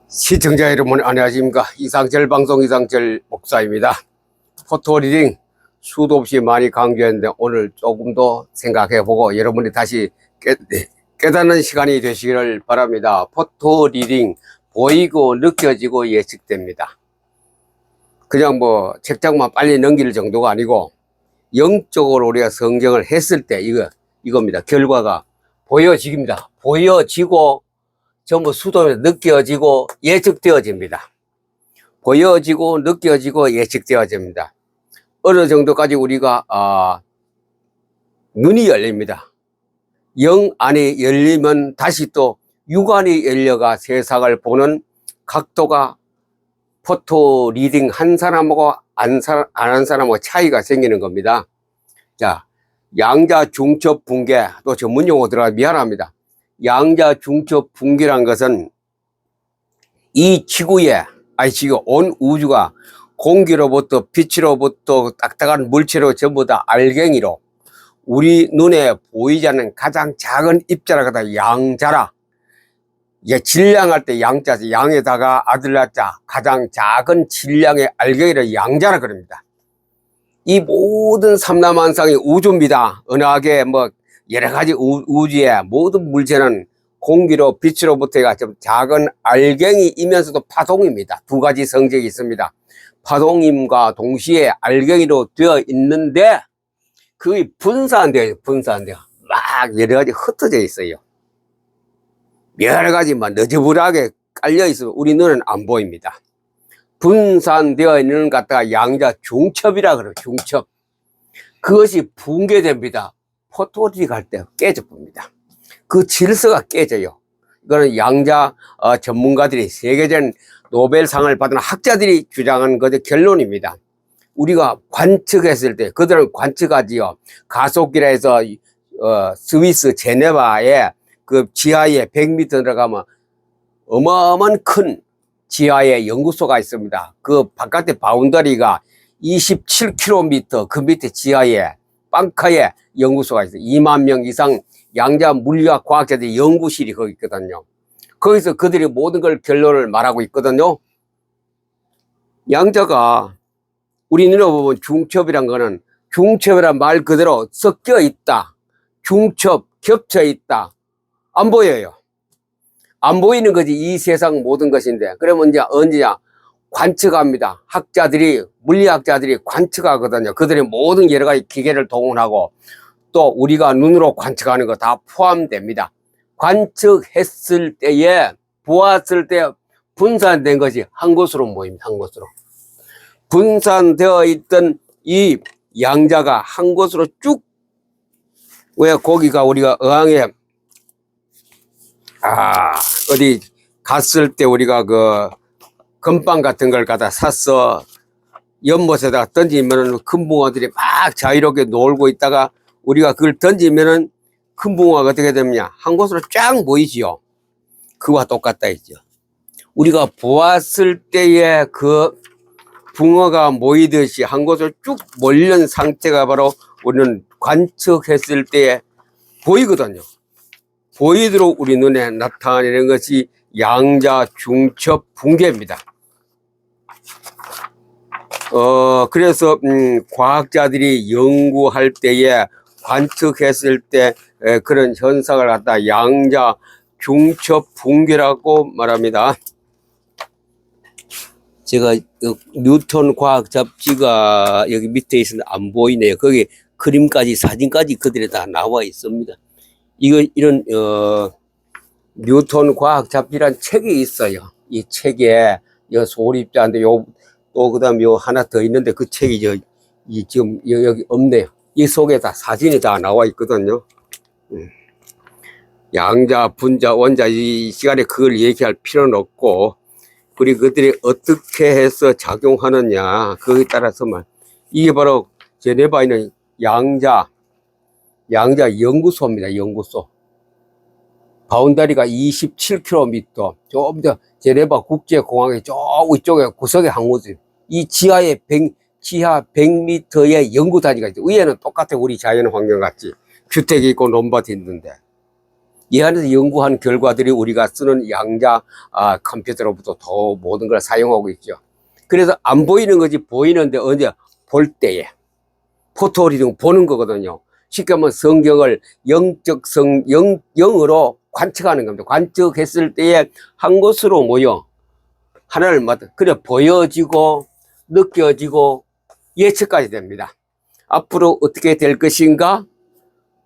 시청자 여러분 안녕하십니까. 이상철 방송 이상철 목사입니다. 포토리딩 수도 없이 많이 강조했는데 오늘 조금 더 생각해보고 여러분이 다시 깨닫는 시간이 되시기를 바랍니다. 포토리딩 보이고 느껴지고 예측됩니다. 그냥 뭐 책장만 빨리 넘길 정도가 아니고 영적으로 우리가 성경을 했을 때 이겁니다. 결과가 보여집니다. 보여지고 전부 수도에 느껴지고 예측되어집니다. 보여지고 느껴지고 예측되어집니다. 어느 정도까지 우리가 눈이 열립니다. 영 안이 열리면 다시 또 육안이 열려가 세상을 보는 각도가 포토 리딩 한 사람하고 안 한 사람하고 차이가 생기는 겁니다. 자, 양자 중첩 붕괴, 또 전문 용어 들어가 미안합니다. 양자 중첩 붕괴란 것은 이 지구에, 지구 온 우주가 공기로부터 빛으로부터 딱딱한 물체로 전부 다 알갱이로 우리 눈에 보이지 않는 가장 작은 입자라고 하다 양자라. 질량할 때 양자지, 양에다가 아들 낳자 가장 작은 질량의 알갱이를 양자라 그럽니다. 이 모든 삼라만상이 우주입니다. 은하계 뭐 여러 가지 우주의 모든 물체는 공기로 빛으로부터가 좀 작은 알갱이이면서도 파동입니다. 두 가지 성질이 있습니다. 파동임과 동시에 알갱이로 되어 있는데 그게 분산돼요. 막 여러 가지 흩어져 있어요. 여러 가지 막 너저분하게 깔려 있으면 우리 눈은 안 보입니다. 분산되어 있는 것 갖다가 양자 중첩이라 그래요. 중첩. 그것이 붕괴됩니다. 포토리딩 할 때 깨져봅니다. 그 질서가 깨져요. 이거는 양자 전문가들이 세계적인 노벨상을 받은 학자들이 주장한 것의 결론입니다. 우리가 관측했을 때 그들은 관측하지요. 가속기라 해서 스위스 제네바에 그 지하에 100m 들어가면 어마어마한 큰 지하에 연구소가 있습니다. 그 바깥에 바운더리가 27km 그 밑에 지하에 빵카에 연구소가 있어요. 2만 명 이상 양자 물리학 과학자들의 연구실이 거기 있거든요. 거기서 그들이 모든 걸 결론을 말하고 있거든요. 양자가 우리 눈에 보면 중첩이란 거는 중첩이란 말 그대로 섞여 있다. 중첩, 겹쳐 있다. 안 보여요. 안 보이는 거지 이 세상 모든 것인데 그러면 이제 언제냐 관측합니다. 학자들이 물리학자들이 관측하거든요. 그들이 모든 여러 가지 기계를 동원하고 또 우리가 눈으로 관측하는 거 다 포함됩니다. 관측했을 때에 보았을 때 분산된 것이 한 곳으로 모입니다. 한 곳으로 분산되어 있던 이 양자가 한 곳으로 쭉 왜 거기가 우리가 어항에 어디 갔을 때 우리가 그 금빵 같은 걸 갖다 샀어 연못에다가 던지면은 큰 붕어들이 막 자유롭게 놀고 있다가 우리가 그걸 던지면은 큰 붕어가 어떻게 되느냐 한 곳으로 쫙 모이지요. 그와 똑같다 했죠. 우리가 보았을 때에 그 붕어가 모이듯이 한 곳으로 쭉 몰린 상태가 바로 우리는 관측했을 때에 보이거든요. 보이도록 우리 눈에 나타내는 것이 양자 중첩 붕괴입니다. 그래서 과학자들이 연구할 때에 관측했을 때 그런 현상을 갖다 양자 중첩 붕괴라고 말합니다. 제가 뉴턴 과학 잡지가 여기 밑에 있는데 안 보이네요. 거기 그림까지 사진까지 그들에 다 나와 있습니다. 이런 뉴턴 과학 잡지란 책이 있어요. 이 책에 소립자인데 또 그다음 하나 더 있는데 그 책이 지금 여기 없네요. 이 속에 다 사진이 다 나와 있거든요. 양자, 분자, 원자 이 시간에 그걸 얘기할 필요는 없고 그리고 그들이 어떻게 해서 작용하느냐 그거에 따라서만 이게 바로 제네바에 있는 양자 연구소입니다. 연구소. 바운다리가 27km. 좀 더 제네바 국제공항의 저 위쪽에 구석의 항구지. 이 지하 100m의 연구단위가 있죠. 위에는 똑같아 우리 자연 환경 같지. 주택이 있고 논밭이 있는데. 이 안에서 연구한 결과들이 우리가 쓰는 양자 컴퓨터로부터 더 모든 걸 사용하고 있죠. 그래서 안 보이는 것이 보이는데 언제? 볼 때에. 포토리딩 보는 거거든요. 쉽게 하면 성경을 영으로 관측하는 겁니다. 관측했을 때에 한 곳으로 모여 하나를 맡아 그래 보여지고 느껴지고 예측까지 됩니다. 앞으로 어떻게 될 것인가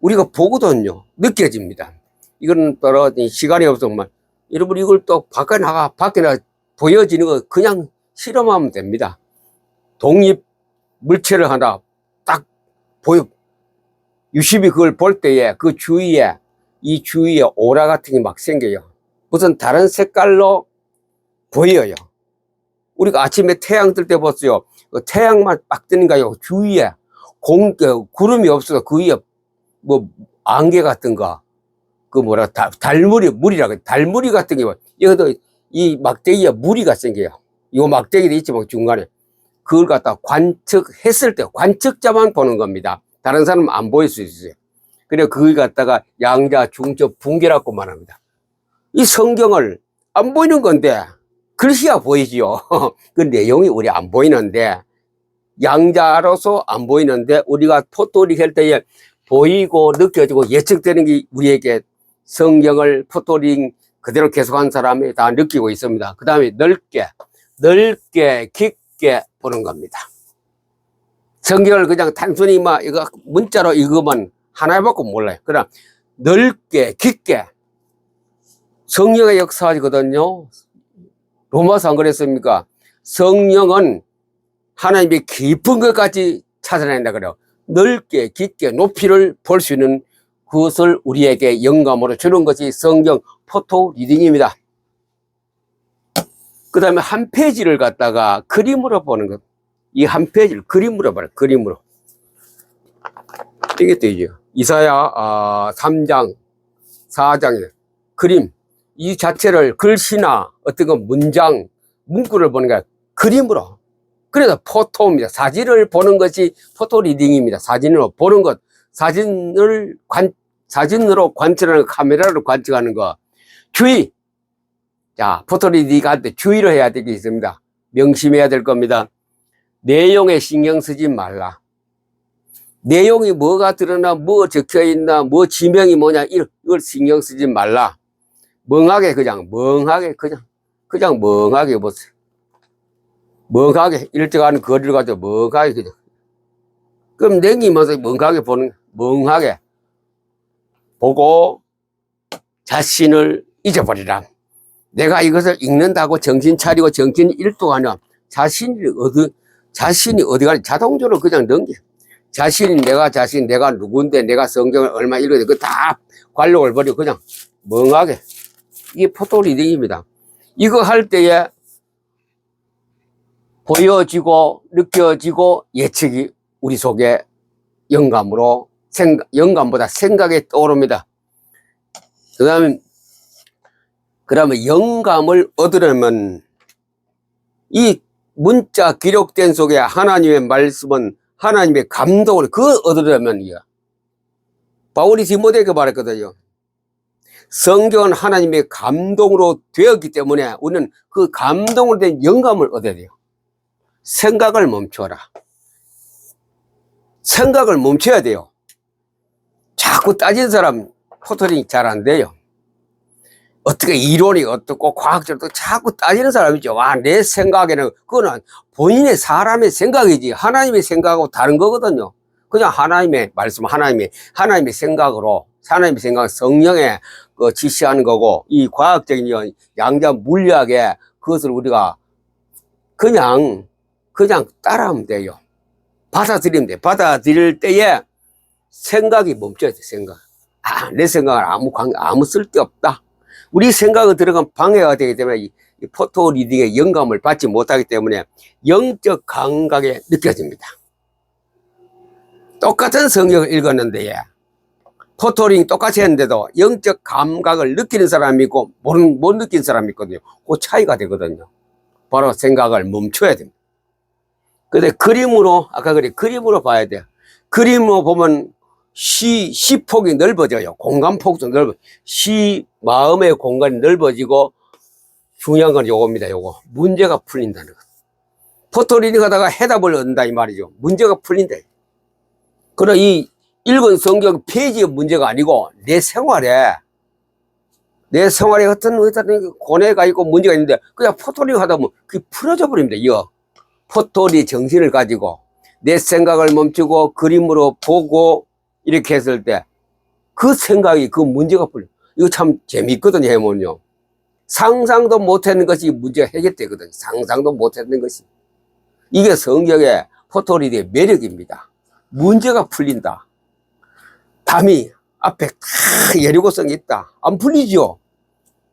우리가 보거든요. 느껴집니다. 이거는 따로 시간이 없으면 여러분 이걸 또 밖에 나가 보여지는 거 그냥 실험하면 됩니다. 독립 물체를 하나 딱 보여 유심히 그걸 볼 때에 그 주위에 이 주위에 오라 같은 게 막 생겨요. 무슨 다른 색깔로 보여요. 우리가 아침에 태양 뜰 때 봤어요. 그 태양만 딱 뜨는가요? 주위에 구름이 없어서 그 위에 뭐 안개 같은 거, 그 뭐라 달무리 같은 게 여기도 이 막대기에 무리가 생겨요. 이 막대기도 있지만 중간에 그걸 갖다 관측했을 때 관측자만 보는 겁니다. 다른 사람은 안 보일 수 있어요. 그래 그걸 갖다가 양자 중적 분계라고 말합니다. 이 성경을 안 보이는 건데 글씨야 보이지요. 그 내용이 우리 안 보이는데 양자로서 안 보이는데 우리가 포토링 할 때에 보이고 느껴지고 예측되는 게 우리에게 성경을 포토링 그대로 계속한 사람이 다 느끼고 있습니다. 그 다음에 넓게 깊게 보는 겁니다. 성경을 그냥 단순히 이거 문자로 읽으면 하나밖에 몰라요. 그럼 넓게 깊게 성령의 역사거든요. 로마서 안 그랬습니까? 성령은 하나님의 깊은 것까지 찾아낸다 그래요. 넓게 깊게 높이를 볼 수 있는 그것을 우리에게 영감으로 주는 것이 성경 포토 리딩입니다. 그 다음에 한 페이지를 갖다가 그림으로 보는 것. 이 한 페이지를 그림으로 봐요. 그림으로. 이게 되죠. 이사야 3장, 4장에 그림. 이 자체를 글씨나 어떤 거 문장, 문구를 보는 게 그림으로. 그래서 포토입니다. 사진을 보는 것이 포토 리딩입니다. 사진으로 보는 것. 사진으로 관측하는 카메라로 관측하는 거. 주의. 자, 포토 리딩 할 때 주의를 해야 될 게 있습니다. 명심해야 될 겁니다. 내용에 신경 쓰지 말라. 내용이 뭐가 드러나, 뭐 적혀 있나, 뭐 지명이 뭐냐, 이걸 신경 쓰지 말라. 멍하게 멍하게 보세요. 멍하게 일정한 거리를 가지고 멍하게 그냥. 그럼 냉기면서 멍하게 멍하게 보고 자신을 잊어버리라. 내가 이것을 읽는다고 정신 차리고 정신 일도하면 자신이 어디 가니 자동적으로 그냥 넘겨. 내가 누군데 내가 성경을 얼마 읽었는데 그거 다 관록을 버리고 그냥 멍하게. 이게 포토 리딩입니다. 이거 할 때에 보여지고 느껴지고 예측이 우리 속에 영감보다 생각이 떠오릅니다. 그러면 영감을 얻으려면 이 문자 기록된 속에 하나님의 말씀은 하나님의 감동을 얻으려면 바울이 디모데에게 말했거든요. 성경은 하나님의 감동으로 되었기 때문에 우리는 그 감동으로 된 영감을 얻어야 돼요. 생각을 멈춰라. 생각을 멈춰야 돼요. 자꾸 따지는 사람 포토링 잘 안 돼요. 어떻게 이론이 어떻고 과학적으로 자꾸 따지는 사람이죠. 내 생각에는 그거는 본인의 사람의 생각이지 하나님의 생각하고 다른 거거든요. 그냥 하나님의 말씀, 하나님의 생각으로 하나님의 생각, 성령에 지시하는 거고 이 과학적인 양자 물리학에 그것을 우리가 그냥 따라하면 돼요. 받아들이면 돼. 받아들일 때에 생각이 멈춰야 돼. 생각. 내 생각은 아무 쓸데없다. 우리 생각이 들어가면 방해가 되기 때문에 이 포토 리딩의 영감을 받지 못하기 때문에 영적 감각에 느껴집니다. 똑같은 성경을 읽었는데 포토링 똑같이 했는데도 영적 감각을 느끼는 사람이 있고 못 느끼는 사람이 있거든요. 그 차이가 되거든요. 바로 생각을 멈춰야 됩니다. 근데 그림으로 봐야 돼요. 그림으로 보면 시폭이 넓어져요. 공간폭도 넓어. 마음의 공간이 넓어지고 중요한 건 요겁니다. 요거. 문제가 풀린다는 것. 포토리딩 하다가 해답을 얻는다 이 말이죠. 문제가 풀린다. 그러나 이 읽은 성경 페이지의 문제가 아니고 내 생활에 어떤 고뇌가 있고 문제가 있는데 그냥 포토리딩 하다 보면 그게 풀어져 버립니다. 이거 포토리 정신을 가지고 내 생각을 멈추고 그림으로 보고 이렇게 했을 때 그 생각이 그 문제가 풀려. 이거 참 재밌거든요. 해보면요. 상상도 못했는 것이 문제가 해결되거든요. 상상도 못했는 것이. 이게 성경의 포토리딩의 매력입니다. 문제가 풀린다. 담이 앞에 다 예리고성이 있다. 안 풀리죠?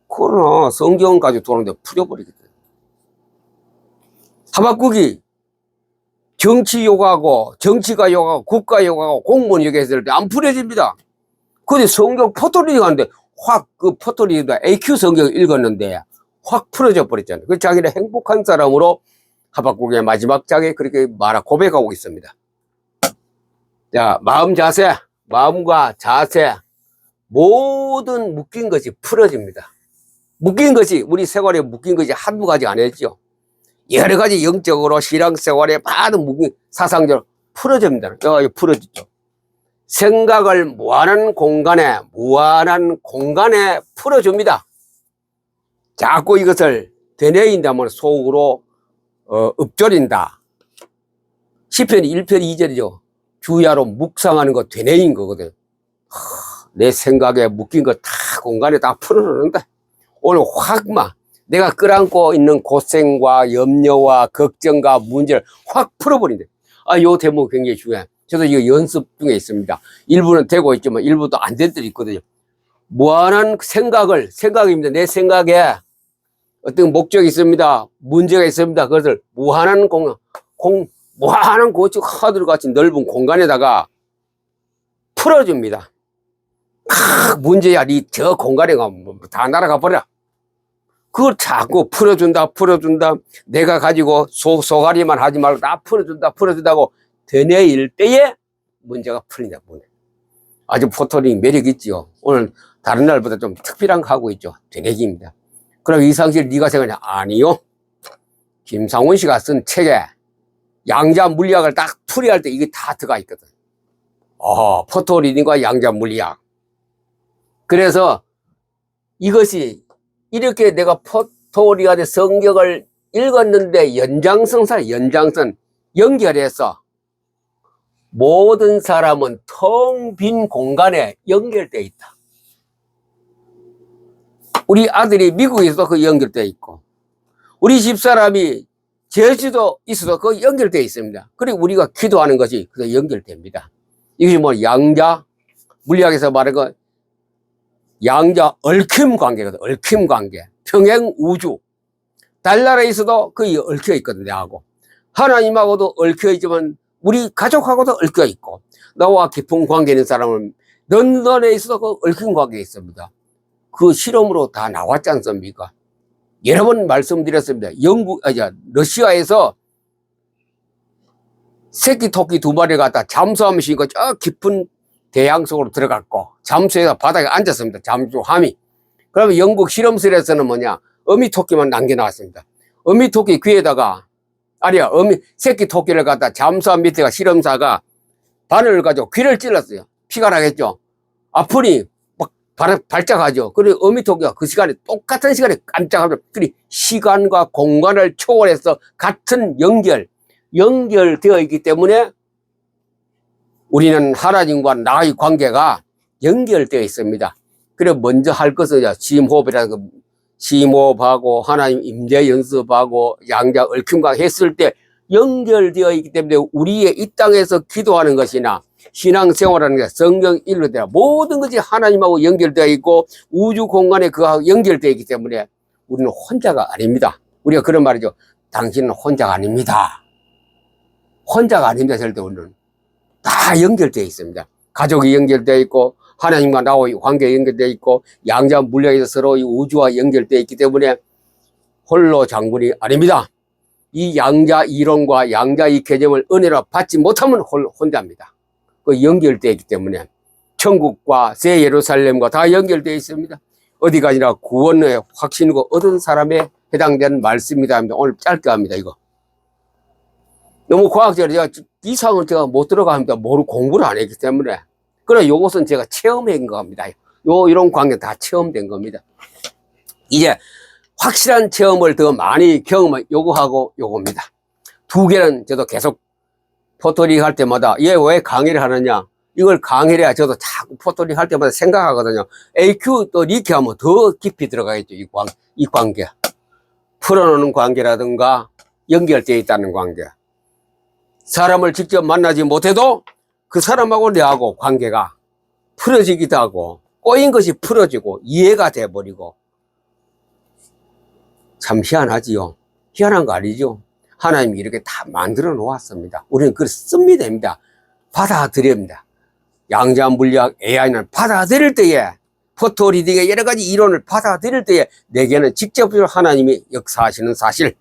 그러나 성경 가지고 도는데 풀려버리거든. 하박국이 정치 요구하고 정치가 요구하고 국가 요구하고 공무원 요구했을 때 안 풀려집니다. 근데 성경 포토리딩 하는데 확 그 포토리딩 AQ 성경을 읽었는데 확 풀어져 버렸잖아요. 그 자기는 행복한 사람으로 하박국의 마지막 장에 그렇게 고백하고 있습니다. 자, 마음과 자세 모든 묶인 것이 풀어집니다. 묶인 것이 우리 생활에 묶인 것이 한두 가지 아니죠. 여러 가지 영적으로 신앙생활에 많은 묶인 사상적으로 풀어집니다. 풀어지죠. 생각을 무한한 공간에 풀어줍니다. 자꾸 이것을 되뇌인다면 속으로 읊조린다. 시편 1편 2절이죠. 주야로 묵상하는 거 되뇌인 거거든. 내 생각에 묶인 거 다 공간에 다 풀어놓는다. 오늘 내가 끌안고 있는 고생과 염려와 걱정과 문제를 확 풀어버린다. 요 대목 굉장히 중요해. 저도 이거 연습 중에 있습니다. 일부는 되고 있지만 일부도 안 될 때도 있거든요. 무한한 생각입니다. 내 생각에 어떤 목적이 있습니다. 문제가 있습니다. 그것을 무한한 무한한 고축 하들 같이 넓은 공간에다가 풀어줍니다. 문제야, 저 공간에 가면 다 날아가 버려. 그걸 자꾸 풀어준다. 내가 가지고 소가리만 하지 말고 다 풀어준다고 되뇌일 때에 문제가 풀린다. 아주 포토링 매력 있죠. 오늘 다른 날보다 좀 특별한 거 하고 있죠. 되뇌기입니다. 그럼 이상실 네가 생각하냐? 아니요. 김상훈 씨가 쓴 책에 양자 물리학을 딱 풀이할 때 이게 다 들어가 있거든. 포토리딩과 양자 물리학. 그래서 이것이 이렇게 내가 포토리딩의 성경을 읽었는데 연장선 연결해서 모든 사람은 텅 빈 공간에 연결되어 있다. 우리 아들이 미국에서도 그 연결되어 있고 우리 집사람이 제주도 있어도 그 연결되어 있습니다. 그리고 우리가 기도하는 것이 그 연결됩니다. 이것이 양자 물리학에서 말하는 거 양자 얽힘 관계거든. 얽힘 관계. 평행 우주. 달나라에 있어도 거의 얽혀 있거든. 내하고 하나님하고도 얽혀 있지만 우리 가족하고도 얽혀 있고 나와 깊은 관계 있는 사람은 런던에 있어도 그 얽힌 관계가 있습니다. 그 실험으로 다 나왔지 않습니까? 여러 번 말씀드렸습니다. 러시아에서 새끼 토끼 2마리를 갖다 잠수함을 싣고 저 깊은 대양 속으로 들어갔고 잠수해서 바닥에 앉았습니다. 잠수함이. 그러면 영국 실험실에서는 어미 토끼만 남겨놨습니다. 어미 토끼 귀에다가 새끼 토끼를 갖다 잠수함 밑에가 실험사가 바늘을 가지고 귀를 찔렀어요. 피가 나겠죠. 아프니 막 발작하죠. 그리고 어미 토끼가 그 시간에 똑같은 시간에 깜짝하면 시간과 공간을 초월해서 같은 연결되어 있기 때문에 우리는 하나님과 나의 관계가 연결되어 있습니다. 그래서 먼저 할 것은 심호흡이라는 거, 심호흡하고 하나님 임재 연습하고 양자 얽힘과 했을 때 연결되어 있기 때문에 우리의 이 땅에서 기도하는 것이나 신앙생활하는 게 성경 일로되어 모든 것이 하나님하고 연결되어 있고 우주 공간에 그하고 연결되어 있기 때문에 우리는 혼자가 아닙니다. 우리가 그런 말이죠. 당신은 혼자가 아닙니다. 혼자가 아닙니다. 절대 우리는 다 연결되어 있습니다. 가족이 연결되어 있고 하나님과 나와의 관계가 연결되어 있고 양자 물리학에서 서로 우주와 연결되어 있기 때문에 홀로 장군이 아닙니다. 이 양자 이론과 양자 이 개념을 은혜로 받지 못하면 혼자입니다. 그 연결되어 있기 때문에 천국과 새 예루살렘과 다 연결되어 있습니다. 어디가 아니라 구원의 확신과 얻은 사람에 해당되는 말씀이다 합니다. 오늘 짧게 합니다. 이거 너무 과학적으로 제가 이상은 제가 못 들어갑니다. 모르고 공부를 안 했기 때문에. 그러나 이것은 제가 체험한 겁니다. 이런 관계 다 체험된 겁니다. 이제 확실한 체험을 더 많이 경험한 요거하고 요겁니다. 두 개는 저도 계속 포토링 할 때마다 얘 왜 강의를 하느냐, 이걸 강의를 해야 저도 자꾸 포토링 할 때마다 생각하거든요. AQ 또 이렇게 하면 더 깊이 들어가겠죠. 이 관계, 풀어놓는 관계라든가 연결되어 있다는 관계. 사람을 직접 만나지 못해도 그 사람하고 내하고 관계가 풀어지기도 하고 꼬인 것이 풀어지고 이해가 돼버리고. 참 희한하지요. 희한한 거 아니죠. 하나님이 이렇게 다 만들어 놓았습니다. 우리는 그걸 씁니다. 됩니다. 받아들여야 합니다. 양자 물리학 AI는 받아들일 때에, 포토 리딩의 여러 가지 이론을 받아들일 때에 내게는 직접적으로 하나님이 역사하시는 사실.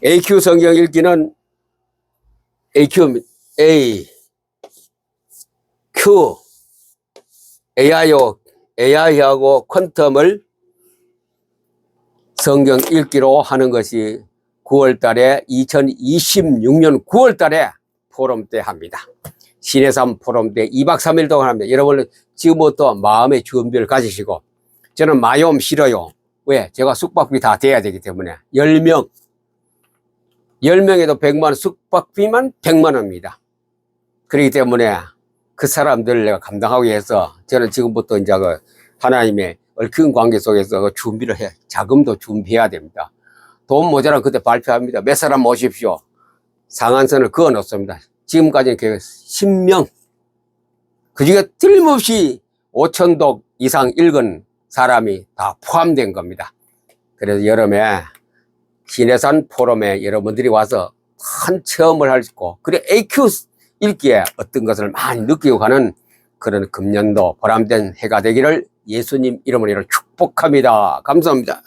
AQ 성경 읽기는 AQ, A, Q, AI하고 퀀텀을 성경 읽기로 하는 것이 9월 달에 2026년 9월 달에 포럼 때 합니다. 신의 삶 포럼 때 2박 3일 동안 합니다. 여러분은 지금부터 마음의 준비를 가지시고, 저는 마이옴 싫어요. 왜? 제가 숙박비 다 돼야 되기 때문에. 10명에도 100만 원, 숙박비만 100만 원입니다. 그렇기 때문에 그 사람들을 내가 감당하기 위해서 저는 지금부터 이제 그 하나님의 얽힌 관계 속에서 그 준비를 해, 자금도 준비해야 됩니다. 돈 모자라 그때 발표합니다. 몇 사람 모십시오. 상한선을 그어 놓습니다. 지금까지는 10명. 그 중에 틀림없이 5,000독 이상 읽은 사람이 다 포함된 겁니다. 그래서 여름에 신해산 포럼에 여러분들이 와서 큰 체험을 할 수 있고, 그래 AQ 읽기에 어떤 것을 많이 느끼고 가는 그런 금년도 보람된 해가 되기를 예수님 이름으로 축복합니다. 감사합니다.